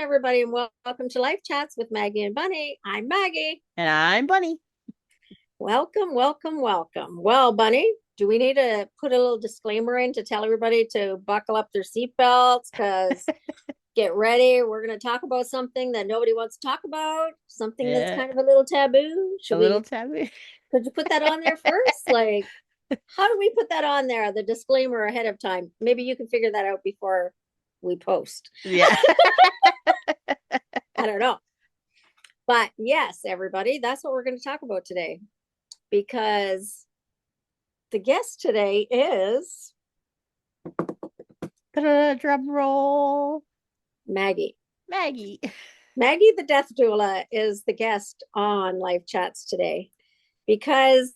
everybody, and welcome to Life Chats with Maggie and Bunny. I'm Maggie. And I'm Bunny. Welcome, welcome, welcome. Well, Bunny, do we need to put a little disclaimer in to tell everybody to buckle up their seatbelts? Because get ready. We're going to talk about something that nobody wants to talk about, something that's Yeah, kind of a little taboo. a Should little we, taboo. could you put that on there first? Like, how do we put that on there, the disclaimer ahead of time? Maybe you can figure that out before we post. Yeah. I don't know. But yes, everybody, that's what we're going to talk about today because the guest today is Drum roll. Maggie. Maggie. Maggie, the Death Doula, is the guest on Life Chats today because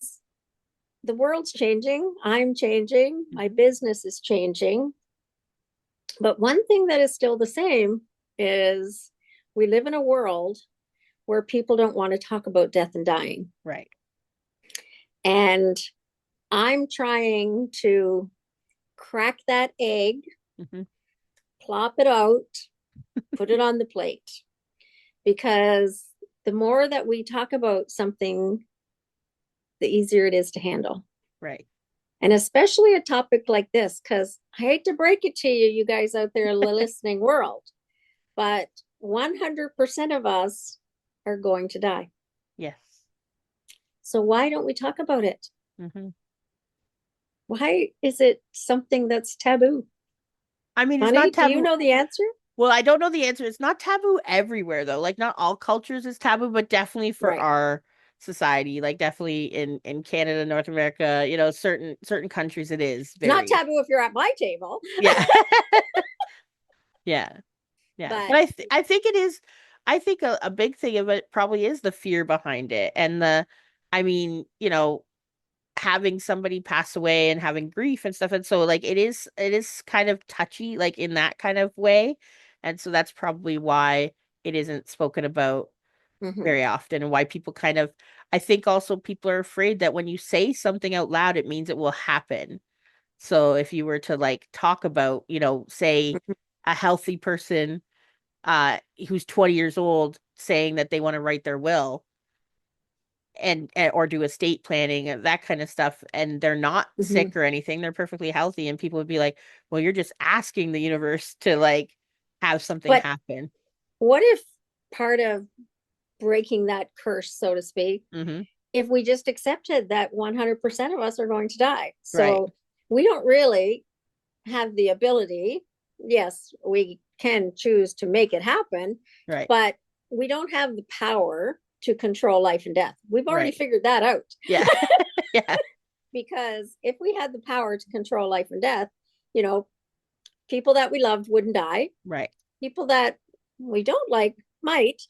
the world's changing. I'm changing. My business is changing. But one thing that is still the same is we live in a world where people don't want to talk about death and dying. Right. And I'm trying to crack that egg, plop it out, put it on the plate. Because the more that we talk about something, the easier it is to handle. Right. And especially a topic like this, because I hate to break it to you, you guys out there in the listening world, but 100% of us are going to die. Yes. So why don't we talk about it? Mm-hmm. Why is it something that's taboo? I mean, it's Honey, not do you taboo. know the answer? Well, I don't know the answer. It's not taboo everywhere, though. Like, not all cultures is taboo, but definitely for Right. our society, like definitely in Canada, North America, certain countries it is It's not very. taboo if you're at my table. Yeah. Yeah. Yeah. But But I think it is. I think a big thing of it probably is the fear behind it. And I mean, having somebody pass away and having grief and stuff. And so like it is kind of touchy, like in that kind of way. And so that's probably why it isn't spoken about mhm. very often, and why people kind of, I think also people are afraid that when you say something out loud, it means it will happen. So if you were to like talk about, say a healthy person who's 20 years old saying that they want to write their will and or do estate planning and that kind of stuff, and they're not Mhm. sick or anything, they're perfectly healthy, and people would be like, well, you're just asking the universe to like have something But happen. what if part of breaking that curse, so to speak, Hmm. if we just accepted that 100% of us are going to die? Right. So we don't really have the ability. Yes, we can choose to make it happen, Right. but we don't have the power to control life and death. We've already Right. figured that out. Yeah. Yeah. Because if we had the power to control life and death, you know, people that we loved wouldn't die. Right. People that we don't like might.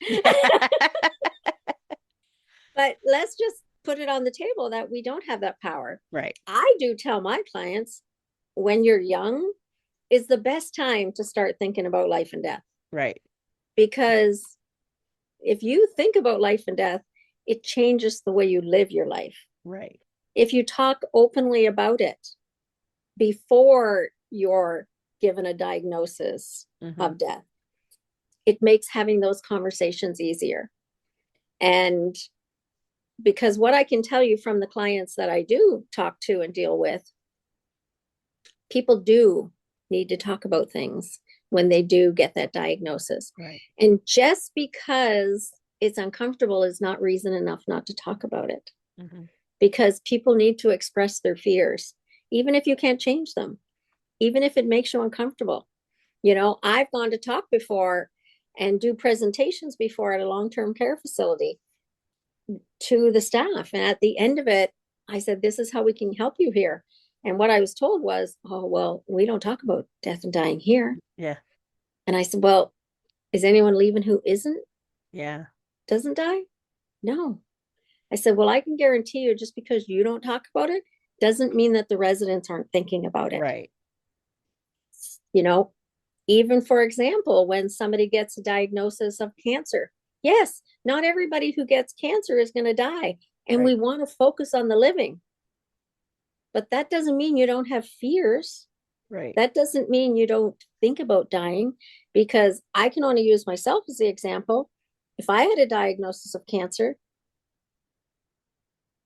But let's just put it on the table that we don't have that power. Right. I do tell my clients when you're young is the best time to start thinking about life and death. Right. Because if you think about life and death, it changes the way you live your life. Right. If you talk openly about it before you're given a diagnosis Hmm. of death, it makes having those conversations easier. And because what I can tell you from the clients that I do talk to and deal with, people do need to talk about things when they do get that diagnosis. Right. And just because it's uncomfortable is not reason enough not to talk about it. Hmm. Because people need to express their fears, even if you can't change them, even if it makes you uncomfortable. I've gone to talk before and do presentations before at a long-term care facility to the staff. And at the end of it, I said, this is how we can help you here. And what I was told was, oh, well, we don't talk about death and dying here. Yeah. And I said, well, is anyone leaving who Yeah. doesn't die? No. I said, well, I can guarantee you just because you don't talk about it doesn't mean that the residents aren't thinking about it. Right. You know, even for example, when somebody gets a diagnosis of cancer, yes, not everybody who gets cancer is going to die. And we Right. want to focus on the living. But that doesn't mean you don't have fears. Right. That doesn't mean you don't think about dying, because I can only use myself as the example. If I had a diagnosis of cancer,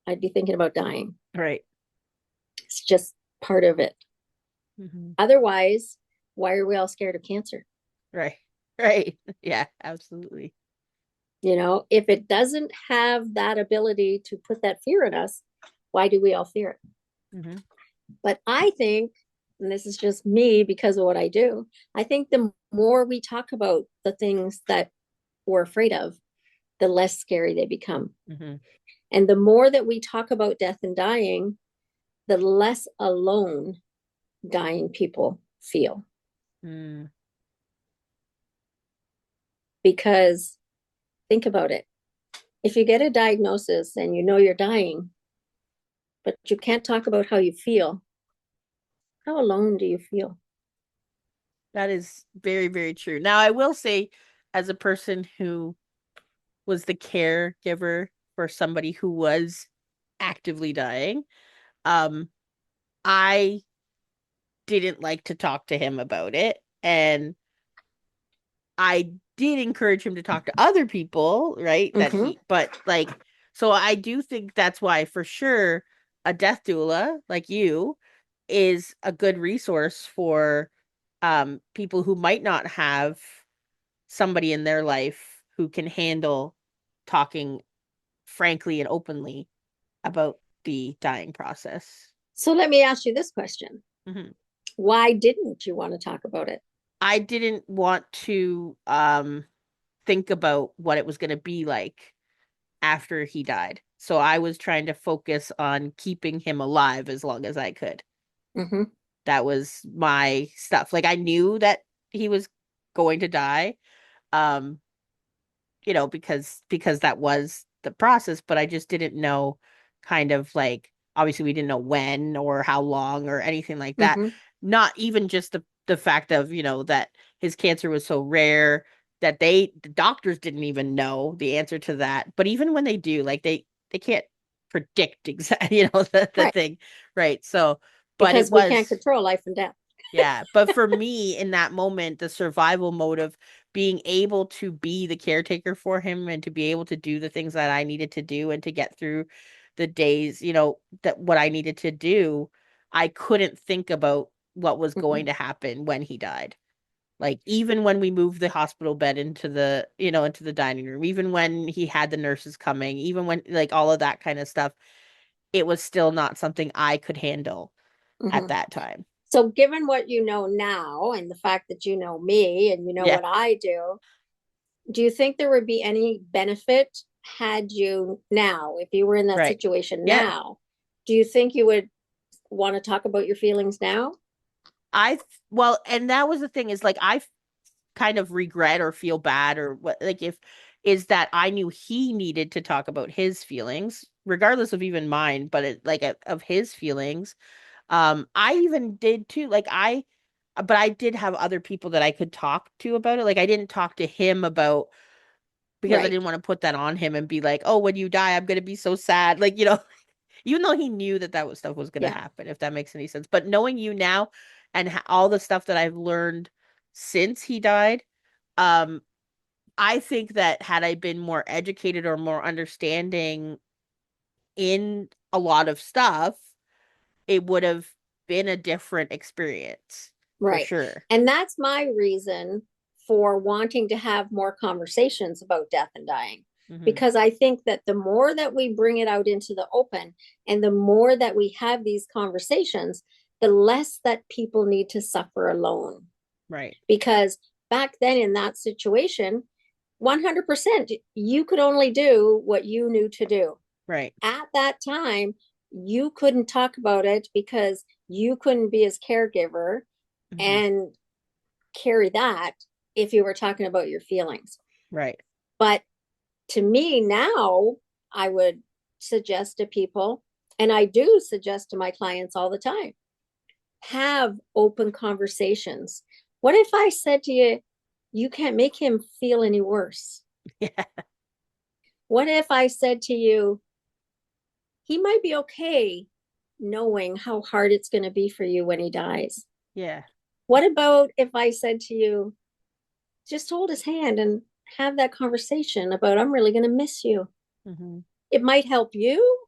I'd be thinking about dying. Right. It's just part of it. Hmm. Otherwise, why are we all scared of cancer? Right. Right. Yeah, absolutely. If it doesn't have that ability to put that fear in us, why do we all fear it? Hmm. But I think, and this is just me because of what I do, I think the more we talk about the things that we're afraid of, the less scary they become. Hmm. And the more that we talk about death and dying, the less alone dying people feel. Mm. Because think about it. If you get a diagnosis and you know you're dying, but you can't talk about how you feel, how alone do you feel? That is very, very true. Now, I will say, as a person who was the caregiver for somebody who was actively dying, um, I didn't like to talk to him about it. And I did encourage him to talk to other people, right? Mm-hmm. But like, so I do think that's why, for sure, a death doula like you is a good resource for people who might not have somebody in their life who can handle talking frankly and openly about the dying process. So let me ask you this question. Hmm. Why didn't you want to talk about it? I didn't want to think about what it was going to be like after he died. So I was trying to focus on keeping him alive as long as I could. Mm-hmm. That was my stuff. Like I knew that he was going to die. Um, because that was the process, but I just didn't know kind of like obviously we didn't know when or how long or anything like that. Mm-hmm. Not even just the fact of, that his cancer was so rare that the doctors didn't even know the answer to that. But even when they do, like they can't predict exactly, the Right. thing. Right. So, but it Because we can't was control life and death. yeah, but for me in that moment, the survival mode of being able to be the caretaker for him and to be able to do the things that I needed to do and to get through the days, that what I needed to do, I couldn't think about what was Mm-hmm. going to happen when he died. Like even when we moved the hospital bed into the dining room, even when he had the nurses coming, even when like all of that kind of stuff, it was still not something I could handle at Mm-hmm. that time. So, given what you know now and the fact that you know me and you know Yeah, what I do you think there would be any benefit had you now, if you were in that right. situation Yeah. now? Do you think you would want to talk about your feelings now? Well, and that was the thing is like kind of regret or feel bad or what like if is that I knew he needed to talk about his feelings regardless of even mine, but of his feelings. I even did too. But I did have other people that I could talk to about it. Like I didn't talk to him about because I Right. didn't want to put that on him and be like, "Oh, when you die, I'm gonna be so sad." Like, even though he knew that stuff was going to Yeah. happen, if that makes any sense. But knowing you now and all the stuff that I've learned since he died, um, I think that had I been more educated or more understanding in a lot of stuff, it would have been a different experience for Right. sure. And that's my reason for wanting to have more conversations about death and dying. Hmm. Because I think that the more that we bring it out into the open and the more that we have these conversations, the less that people need to suffer alone. Right. Because back then in that situation, 100%, you could only do what you knew to do. Right. At that time, you couldn't talk about it because you couldn't be his caregiver Hmm. and carry that if you were talking about your feelings. Right. But to me now, I would suggest to people, and I do suggest to my clients all the time, have open conversations. What if I said to you, you can't make him feel any worse? Yeah. What if I said to you, he might be okay knowing how hard it's going to be for you when he dies? Yeah. What about if I said to you, just hold his hand and have that conversation about, I'm really going to miss you. Mm-hmm. It might help you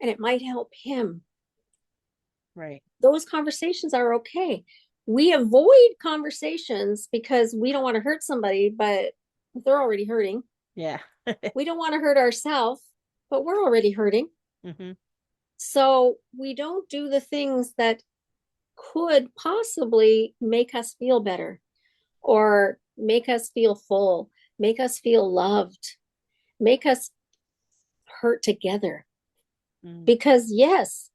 and it might help him. Right. Those conversations are okay. We avoid conversations because we don't want to hurt somebody, but they're already hurting. Yeah. We don't want to hurt ourselves, but we're already hurting. Mm-hmm. So we don't do the things that could possibly make us feel better or make us feel full, make us feel loved, make us hurt together. Mm. Because yes,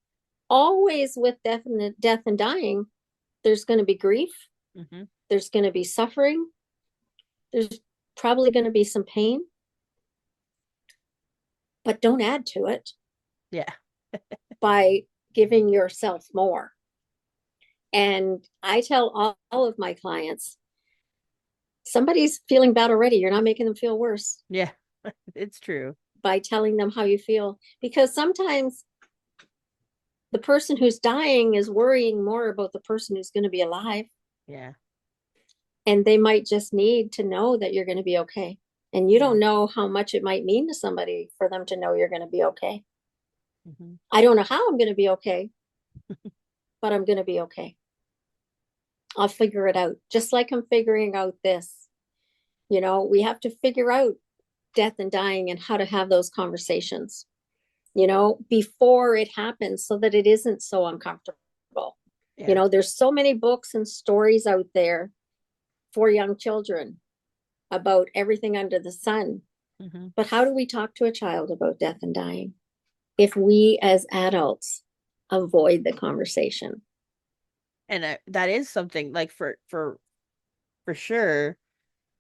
always with death and dying, there's going to be grief, Mm-hmm. there's going to be suffering, there's probably going to be some pain, but don't add to it Yeah. by giving yourself more. And I tell all of my clients, somebody's feeling bad already. You're not making them feel worse Yeah. It's true. by telling them how you feel. Because sometimes the person who's dying is worrying more about the person who's going to be alive. Yeah. And they might just need to know that you're going to be okay. And you Yeah. don't know how much it might mean to somebody for them to know you're going to be okay. Mm-hmm. I don't know how I'm going to be okay, but I'm going to be okay. I'll figure it out. Just like I'm figuring out this. You know, we have to figure out death and dying and how to have those conversations, you know, before it happens so that it isn't so uncomfortable. You Yeah. know, there's so many books and stories out there for young children about everything under the sun. Mm-hmm. But how do we talk to a child about death and dying if we as adults avoid the conversation? And that is something like for sure,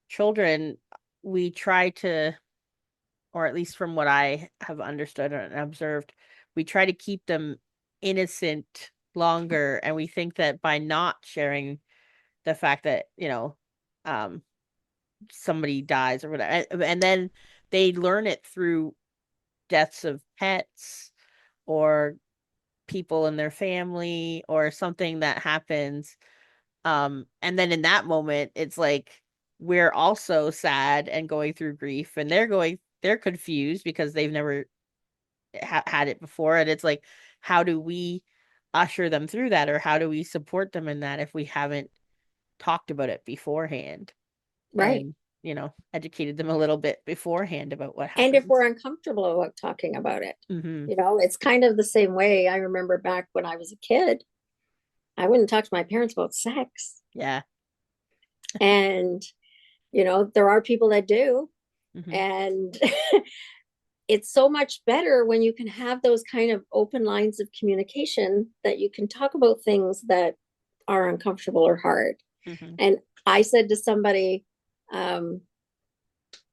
children, we try to, or at least from what I have understood and observed, we try to keep them innocent longer, and we think that by not sharing the fact that, um somebody dies or whatever, and then they learn it through deaths of pets or people in their family or something that happens. And then in that moment, it's like we're also sad and going through grief, and they're confused because they've never had it before. And it's like, how do we usher them through that, or how do we support them in that if we haven't talked about it beforehand Right. and, educated them a little bit beforehand about what And if we're happens? uncomfortable about talking about it, Hmm. you know, it's kind of the same way. I remember back when I was a kid, I wouldn't talk to my parents about sex. Yeah. And, you know, there are people that do. Hmm. And it's so much better when you can have those kind of open lines of communication that you can talk about things that are uncomfortable or hard. Hmm. And I said to somebody um,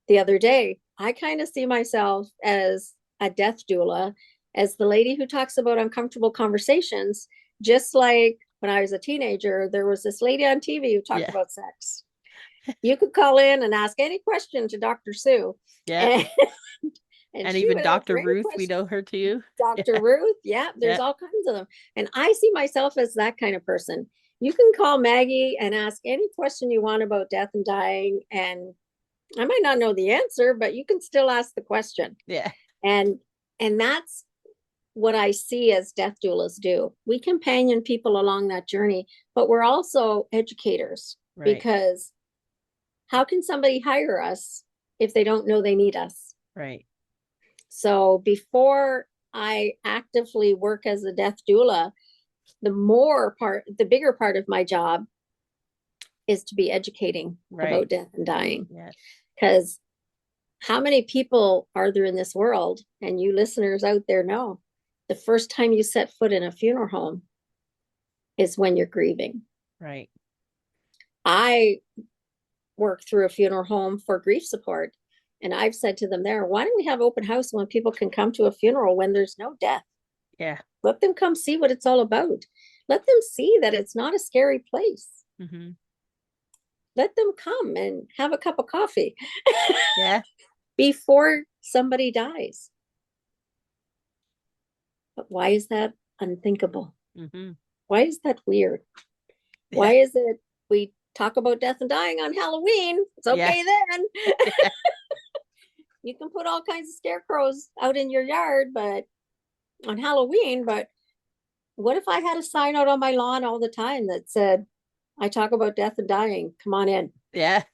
the other day, I kind of see myself as a death doula, as the lady who talks about uncomfortable conversations, just like when I was a teenager, there was this lady on TV who talked Yeah. about sex. You could call in and ask any question to Dr. Sue, Yeah. and, and And she even would Dr. answer any Ruth, we question. know her too. Dr. Yeah. Ruth, yeah, there's Yeah. all kinds of them. And I see myself as that kind of person. You can call Maggie and ask any question you want about death and dying, and I might not know the answer, but you can still ask the question. Yeah. And and that's what I see as death doulas do. We companion people along that journey, but we're also educators, Right. because how can somebody hire us if they don't know they need us? Right. So before I actively work as a death doula, the bigger part of my job is to be educating Right. about death and dying. Yes. Because how many people are there in this world? And you listeners out there know the first time you set foot in a funeral home is when you're grieving. Right. I work through a funeral home for grief support. And I've said to them there, why don't we have open house when people can come to a funeral when there's no death? Yeah. Let them come see what it's all about. Let them see that it's not a scary place. Hmm. Let them come and have a cup of coffee Yeah. before somebody dies. But why is that unthinkable? Hmm. Why is that weird? Why is it we talk about death and dying on Halloween? It's Yeah. okay then. Yeah. You can put all kinds of scarecrows out in your yard, but on Halloween, but what if I had a sign out on my lawn all the time that said, I talk about death and dying. Come on in. Yeah.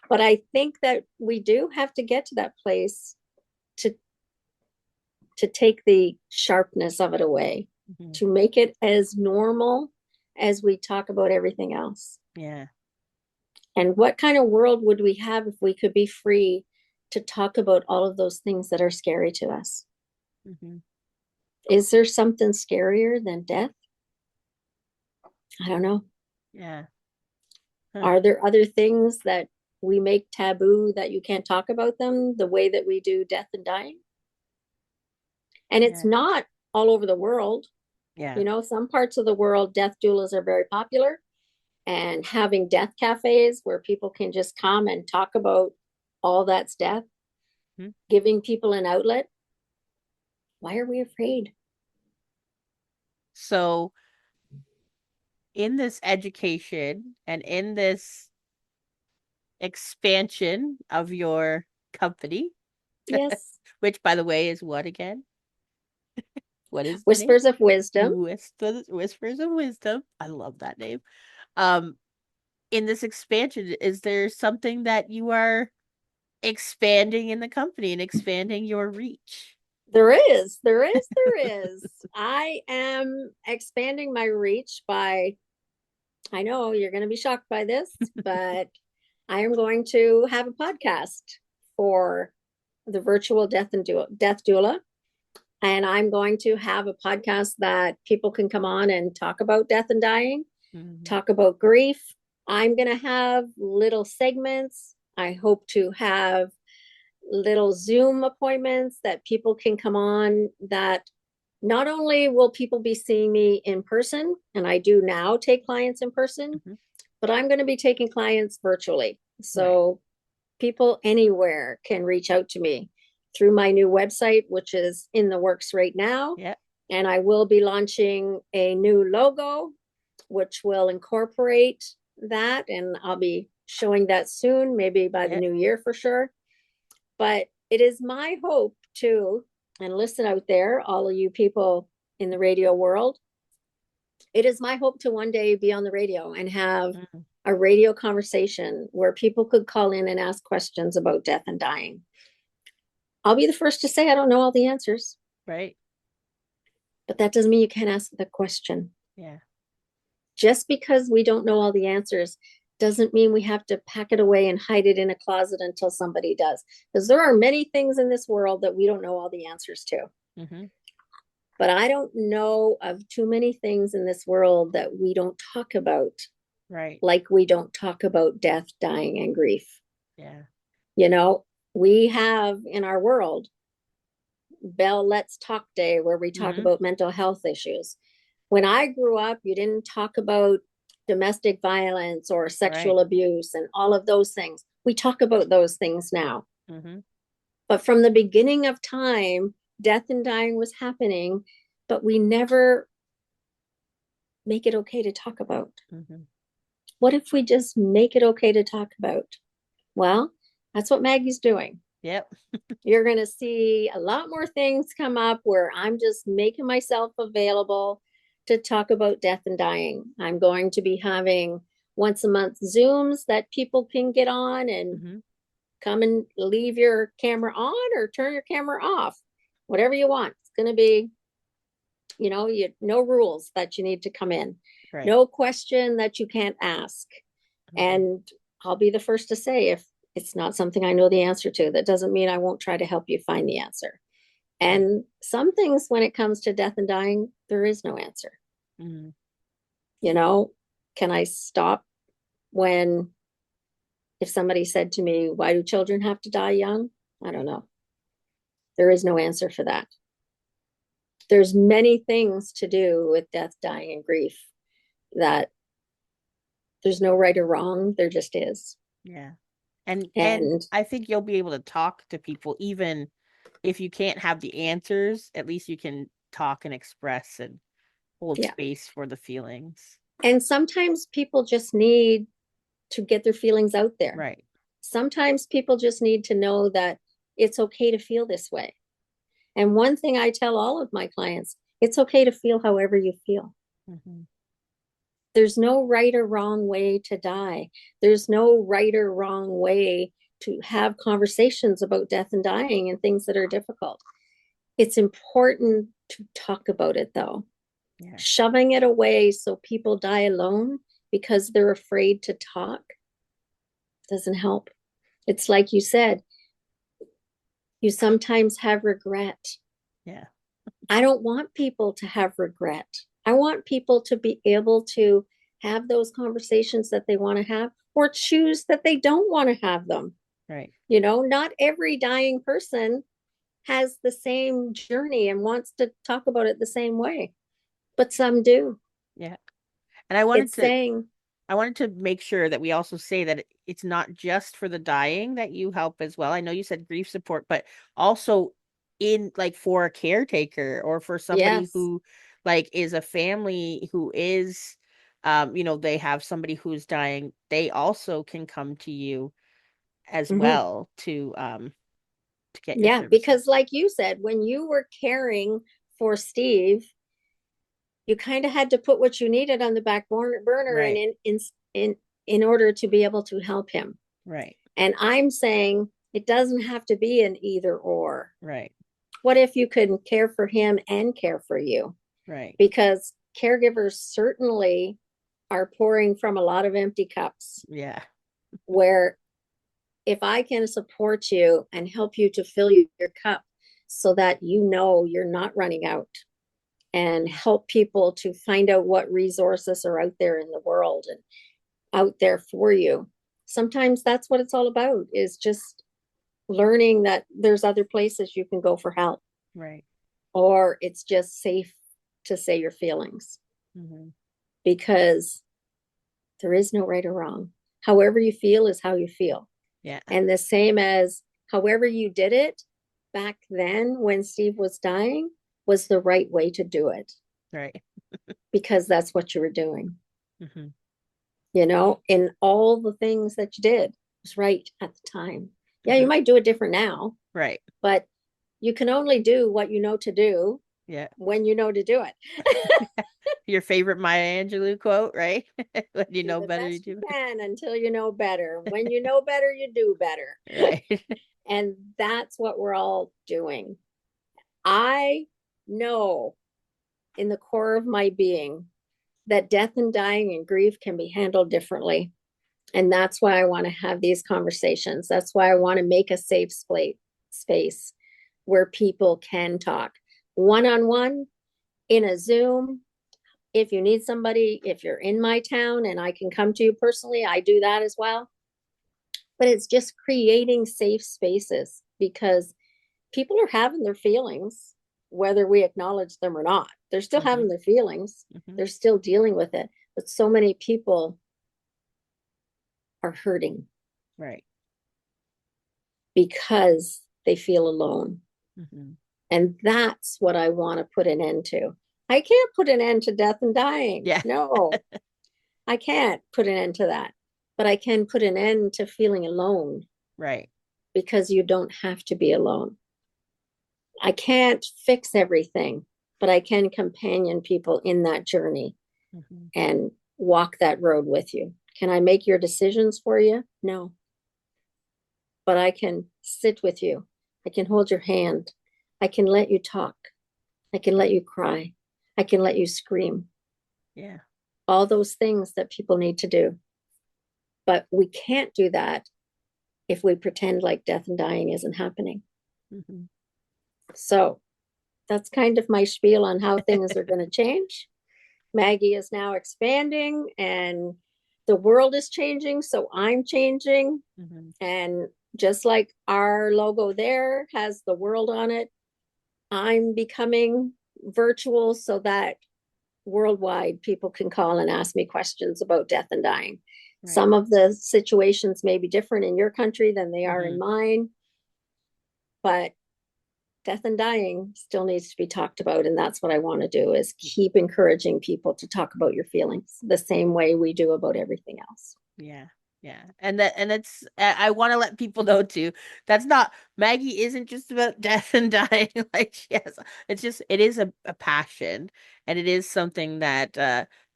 But I think that we do have to get to that place to take the sharpness of it away, Mhm. to make it as normal as we talk about everything else. Yeah. And what kind of world would we have if we could be free to talk about all of those things that are scary to us? Mhm. Is there something scarier than death? I don't know. Yeah. Huh. Are there other things that we make taboo that you can't talk about them the way that we do death and dying? And it's Yeah. not all over the world. Yeah. You know, some parts of the world, death doulas are very popular, and having death cafes where people can just come and talk about all that's death, Mhm. giving people an outlet. Why are we afraid? So in this education and in this expansion of your company, Yes. which by the way is what again? What is the name? Whispers of Wisdom. Whispers of Wisdom. I love that name. Um, in this expansion, is there something that you are expanding in the company and expanding your reach? There is. I am expanding my reach by, I know you're going to be shocked by this, but I am going to have a podcast for the virtual death doula. And I'm going to have a podcast that people can come on and talk about death and dying, Mhm. talk about grief. I'm going to have little segments. I hope to have little Zoom appointments that people can come on, that not only will people be seeing me in person, and I do now take clients in person, Mhm. but I'm going to be taking clients virtually. Right. So people anywhere can reach out to me through my new website, which is in the works right now. Yeah. And I will be launching a new logo, which will incorporate that. And I'll be showing that soon, maybe by the Yeah. new year for sure. But it is my hope too, and listen out there, all of you people in the radio world, it is my hope to one day be on the radio and have Mhm. a radio conversation where people could call in and ask questions about death and dying. I'll be the first to say I don't know all the answers, Right. but that doesn't mean you can't ask the question. Yeah. Just because we don't know all the answers doesn't mean we have to pack it away and hide it in a closet until somebody does. Because there are many things in this world that we don't know all the answers to. Mm-hmm. But I don't know of too many things in this world that we don't talk about, Right. like we don't talk about death, dying, and grief. Yeah. You know, we have in our world Bell Let's Talk Day, where we talk Mm-hmm. about mental health issues. When I grew up, you didn't talk about domestic violence or Right. sexual abuse and all of those things. We talk about those things now. Mm-hmm. But from the beginning of time, death and dying was happening, but we never make it okay to talk about. Mm-hmm. What if we just make it okay to talk about? Well, that's what Maggie's doing. Yep. You're going to see a lot more things come up where I'm just making myself available to talk about death and dying. I'm going to be having once a month Zooms that people can get on and Mm-hmm. come and leave your camera on or turn your camera off, whatever you want. It's going to be, no rules that you need to come in, Right. no question that you can't ask. Mm-hmm. And I'll be the first to say, if it's not something I know the answer to, that doesn't mean I won't try to help you find the answer. Right. And some things, when it comes to death and dying, there is no answer. Mm-hmm. You know, can I stop when, if somebody said to me, why do children have to die young? I don't know. There is no answer for that. There's many things to do with death, dying, and grief that there's no right or wrong. There just is. Yeah. And And I think you'll be able to talk to people even if you can't have the answers, at least you can talk and express and hold Yeah. space for the feelings. And sometimes people just need to get their feelings out there. Right. Sometimes people just need to know that it's okay to feel this way. And one thing I tell all of my clients, it's okay to feel however you feel. Mm-hmm. There's no right or wrong way to die. There's no right or wrong way to have conversations about death and dying and things that are difficult. It's important to talk about it, though. Yeah. Shoving it away so people die alone because they're afraid to talk doesn't help. It's like you said, you sometimes have regret. Yeah. I don't want people to have regret. I want people to be able to have those conversations that they want to have or choose that they don't want to have them. Right. You know, not every dying person has the same journey and wants to talk about it the same way, but some do. Yeah. And I wanted It's to saying, make sure that we also say that it's not just for the dying that you help as well. I know you said grief support, but also in like for a caretaker or for somebody yes. who like is a family who is they have somebody who's dying, they also can come to you as Mm-hmm. well to get your Yeah, because services. like you said, when you were caring for Steve, you kind of had to put what you needed on the back burner and Right. in order to be able to help him. Right. And I'm saying it doesn't have to be an either or. Right. What if you could care for him and care for you? Right. Because caregivers certainly are pouring from a lot of empty cups. Yeah. Where if I can support you and help you to fill your cup so that you know you're not running out, and help people to find out what resources are out there in the world and out there for you. Sometimes that's what it's all about, is just learning that there's other places you can go for help, Right. or it's just safe to say your feelings, Mm-hmm. because there is no right or wrong. However you feel is how you feel. Yeah. And the same as however you did it back then when Steve was dying was the right way to do it, Right. because that's what you were doing. Mm-hmm. You know, in all the things that you did was right at the time. Yeah, you Mm-hmm. might do it different now, Right. but you can only do what you know to do Yeah. when you know to do it. Your favorite Maya Angelou quote, right? When you Do know the better, you best you do can until you know better. When you know better, you do better. better. Right. And that's what we're all doing. I know in the core of my being that death and dying and grief can be handled differently. And that's why I want to have these conversations. That's why I want to make a safe space where people can talk one on one, in a Zoom. If you need somebody, if you're in my town and I can come to you personally, I do that as well. But it's just creating safe spaces, because people are having their feelings, whether we acknowledge them or not. They're still Mm-hmm. having their feelings, Mm-hmm. they're still dealing with it. But so many people are hurting Right. because they feel alone. Mm-hmm. And that's what I want to put an end to. I can't put an end to death and dying. Yeah. No, I can't put an end to that. But I can put an end to feeling alone, Right. because you don't have to be alone. I can't fix everything, but I can companion people in that journey Mm-hmm. and walk that road with you. Can I make your decisions for you? No. But I can sit with you. I can hold your hand. I can let you talk. I can let you cry. I can let you scream. Yeah. All those things that people need to do. But we can't do that if we pretend like death and dying isn't happening. Mm-hmm. So that's kind of my spiel on how things are going to change. Maggie is now expanding and the world is changing. So I'm changing. Mm-hmm. And just like our logo there has the world on it, I'm becoming virtual so that worldwide people can call and ask me questions about death and dying. Right. Some of the situations may be different in your country than they are in Mm-hmm. mine, but death and dying still needs to be talked about. And that's what I want to do, is keep encouraging people to talk about your feelings the same way we do about everything else. Yeah. Yeah. And that's, I want to let people know too, that's not, Maggie isn't just about death and dying. Like she has, it's just, it is a passion, and it is something that,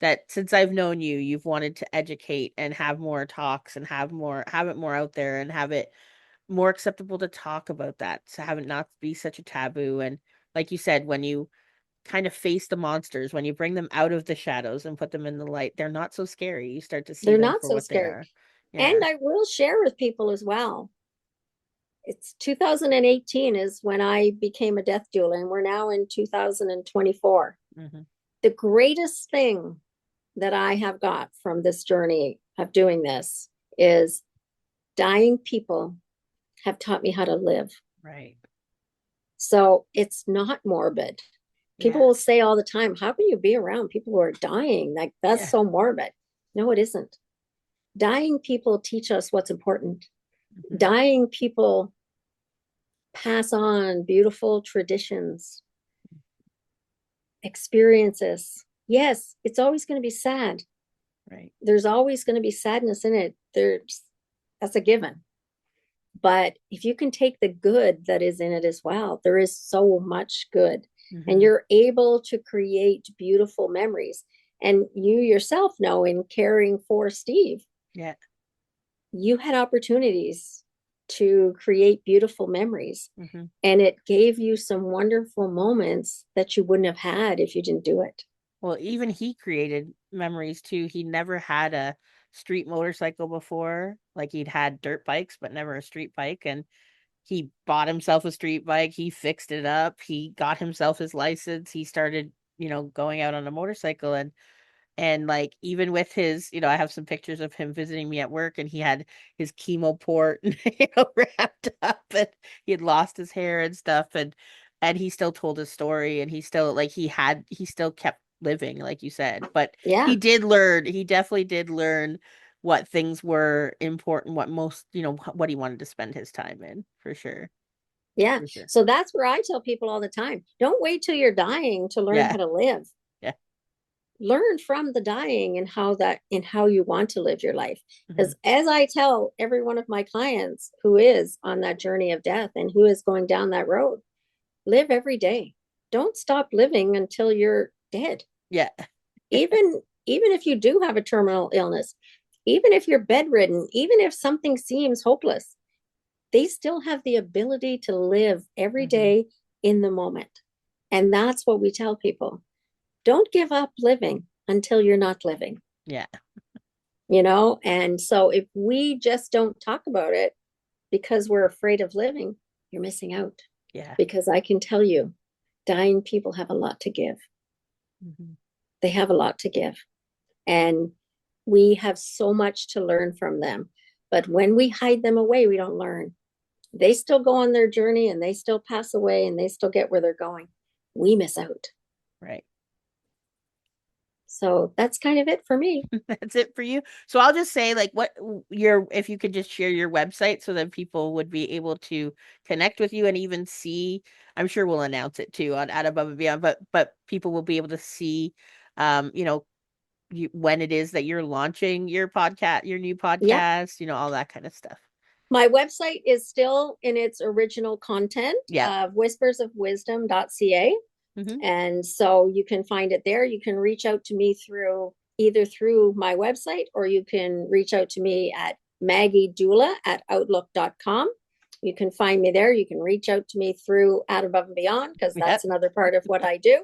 that since I've known you, you've wanted to educate and have more talks and have it more out there and have it more acceptable to talk about that, to have it not be such a taboo. And like you said, when you kind of face the monsters, when you bring them out of the shadows and put them in the light, they're not so scary. You start to see They're them not for so what they scary. are. And Yeah. I will share with people as well. It's 2018 is when I became a death doula, and we're now in 2024. Mm-hmm. The greatest thing that I have got from this journey of doing this is dying people have taught me how to live. Right. So it's not morbid. People Yeah. will say all the time, how can you be around people who are dying? Like, that's Yeah. so morbid. No, it isn't. Dying people teach us what's important. Mm-hmm. Dying people pass on beautiful traditions, experiences. Yes, it's always going to be sad. Right. There's always going to be sadness in it. That's a given. But if you can take the good that is in it as well, there is so much good. Mm-hmm. And you're able to create beautiful memories. And you yourself know, in caring for Steve, Yeah. you had opportunities to create beautiful memories. Mm-hmm. And it gave you some wonderful moments that you wouldn't have had if you didn't do it. Well, even he created memories too. He never had a street motorcycle before. Like he'd had dirt bikes, but never a street bike. And he bought himself a street bike. He fixed it up. He got himself his license. He started, going out on a motorcycle. And like, even with his, I have some pictures of him visiting me at work, and he had his chemo port, wrapped up, and he had lost his hair and stuff. And he still told his story, and he still, like, he still kept living, like you said. But Yeah. he definitely did learn what things were important, what most, what he wanted to spend his time in, for sure. Yeah. For sure. So that's where I tell people all the time, don't wait till you're dying to learn Yeah. how to live. Yeah. Learn from the dying and how you want to live your life. Mm-hmm. Because as I tell every one of my clients who is on that journey of death and who is going down that road, live every day. Don't stop living until you're dead. Yeah. Even if you do have a terminal illness, even if you're bedridden, even if something seems hopeless, they still have the ability to live every Mm-hmm. day in the moment. And that's what we tell people. Don't give up living until you're not living. Yeah. And so if we just don't talk about it because we're afraid of living, you're missing out. Yeah. Because I can tell you, dying people have a lot to give. Mm-hmm. They have a lot to give. And we have so much to learn from them. But when we hide them away, we don't learn. They still go on their journey, and they still pass away, and they still get where they're going. We miss out. Right. So that's kind of it for me. That's it for you. So I'll just say, like, if you could just share your website so that people would be able to connect with you and even see, I'm sure we'll announce it too on At Above and Beyond, but people will be able to see, when it is that you're launching your new Yeah. podcast, all that kind of stuff. My website is still in its original content Yeah. of whispersofwisdom.ca. Mm-hmm. And so you can find it there. You can reach out to me either through my website, or you can reach out to me at maggiedoula@outlook.com. You can find me there. You can reach out to me through At Above and Beyond, because that's another part of what I do.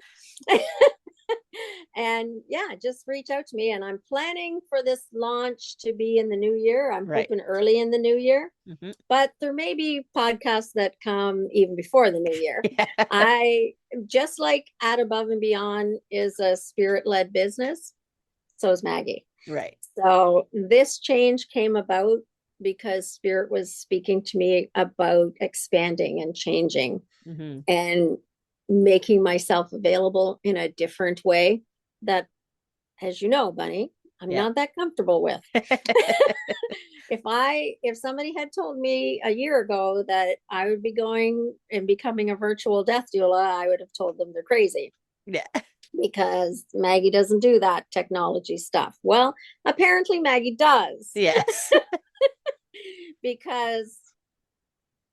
And yeah, just reach out to me. And I'm planning for this launch to be in the new year. I'm hoping early in the new year. Mm-hmm. But there may be podcasts that come even before the new year. Yeah. I just like At Above and Beyond is a spirit-led business. So is Maggie. Right. So this change came about because Spirit was speaking to me about expanding and changing, Mm-hmm. and making myself available in a different way that, as you know, Bunny, I'm not that comfortable with. If somebody had told me a year ago that I would be going and becoming a virtual death doula, I would have told them they're crazy Yeah. because Maggie doesn't do that technology stuff. Well, apparently Maggie does Yes. because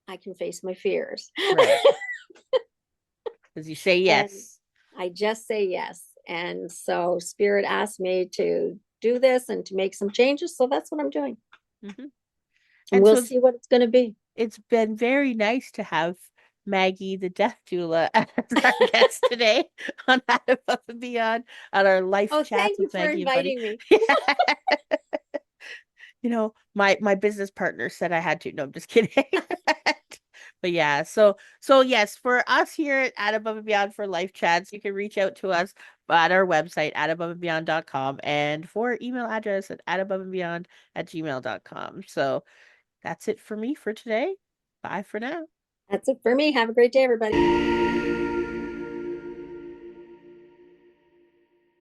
I can face my fears. Right. Because you say And yes. I just say yes. And so Spirit asked me to do this and to make some changes. So that's what I'm doing. Hmm. And And we'll so see what it's going to be. it's been very nice to have Maggie, the death doula, as our guest today on Out Above and Beyond on our life Oh, chats thank you with for Maggie and Buddy. inviting me. You know, my business partner said I had to. No, I'm just kidding. But yeah, so yes, for us here at Above and Beyond for Life Chats, you can reach out to us at our website at aboveandbeyond.com and for email address at aboveandbeyond@gmail.com. So that's it for me for today. Bye for now. That's it for me. Have a great day, everybody.